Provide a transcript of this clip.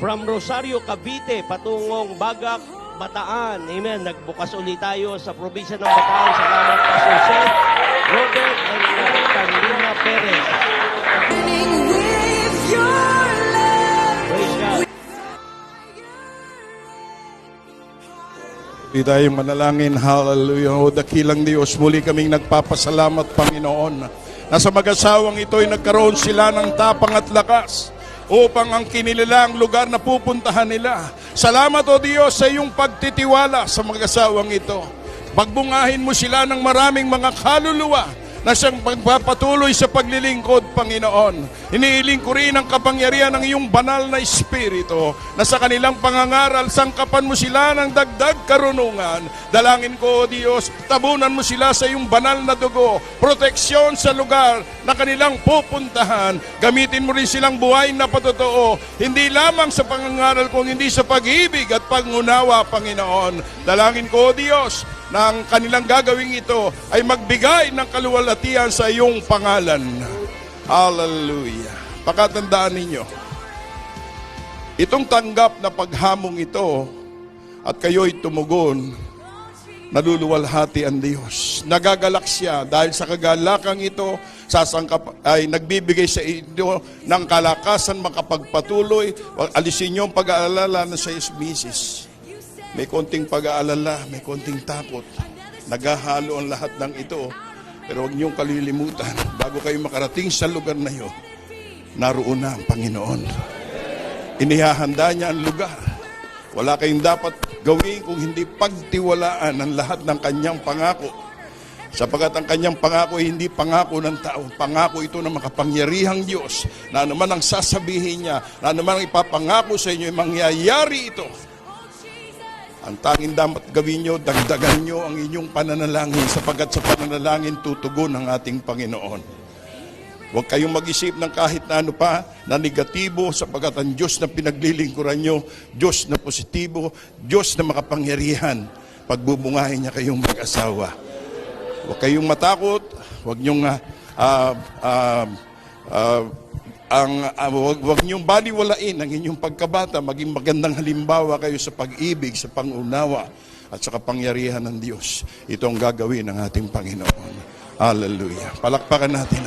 from Rosario, Cavite, patungong Bagak, Bataan. Amen. Nagbukas ulit tayo sa probinsya ng Bataan. Salamat, Pastor Seth, Robert, and Carolina Perez. Praise God. Di tayong manalangin, hallelujah. O dakilang Diyos, muli kaming nagpapasalamat, Panginoon, na sa mag-asawang ito ay nagkaroon sila ng tapang at lakas upang ang kinilalang lugar na pupuntahan nila. Salamat, O Diyos, sa iyong pagtitiwala sa mag-asawang ito. Pagbungahin mo sila ng maraming mga kaluluwa na siyang pagpapatuloy sa paglilingkod, Panginoon. Iniiling ko rin ang kapangyarihan ng iyong banal na Espiritu na sa kanilang pangangaral, sangkapan mo sila ng dagdag karunungan. Dalangin ko, O Diyos, tabunan mo sila sa iyong banal na dugo, proteksyon sa lugar na kanilang pupuntahan. Gamitin mo rin silang buhay na patotoo, hindi lamang sa pangangaral kung hindi sa pag-ibig at pangunawa, Panginoon. Dalangin ko, O Diyos, na ang kanilang gagawing ito ay magbigay ng kaluwalhatian sa iyong pangalan. Hallelujah. Pakatandaan ninyo, itong tanggap na paghamong ito at kayo'y tumugon, naluluwalhati ang Diyos. Nagagalak siya dahil sa kagalakang ito, ay nagbibigay sa inyo ng kalakasan makapagpatuloy. Alisin niyo ang pag-aalala na sa misis. May konting pag-aalala, may konting takot. Naghahalo ang lahat ng ito. Pero huwag niyong kalilimutan, bago kayo makarating sa lugar na iyon, naroon na ang Panginoon. Inihahanda niya ang lugar. Wala kayong dapat gawin kung hindi pagtiwalaan ang lahat ng kanyang pangako. Sapagat ang kanyang pangako ay hindi pangako ng tao. Pangako ito ng makapangyarihang Diyos, na anuman ang sasabihin niya, na anuman ang ipapangako sa inyo, mangyayari ito. Ang tanging dapat gawin nyo, dagdagan nyo ang inyong pananalangin, sapagat sa pananalangin tutugon ang ating Panginoon. Huwag kayong mag-isip ng kahit na ano pa na negatibo, sapagat ang Diyos na pinaglilingkuran nyo, Diyos na positibo, Diyos na makapangyarihan, pagbubungahin niya kayong mag-asawa. Huwag kayong matakot, huwag nyong huwag niyong baliwalain ang inyong pagkabata, maging magandang halimbawa kayo sa pag-ibig, sa pangunawa, at sa kapangyarihan ng Diyos. Ito ang gagawin ng ating Panginoon. Hallelujah. Palakpakan natin.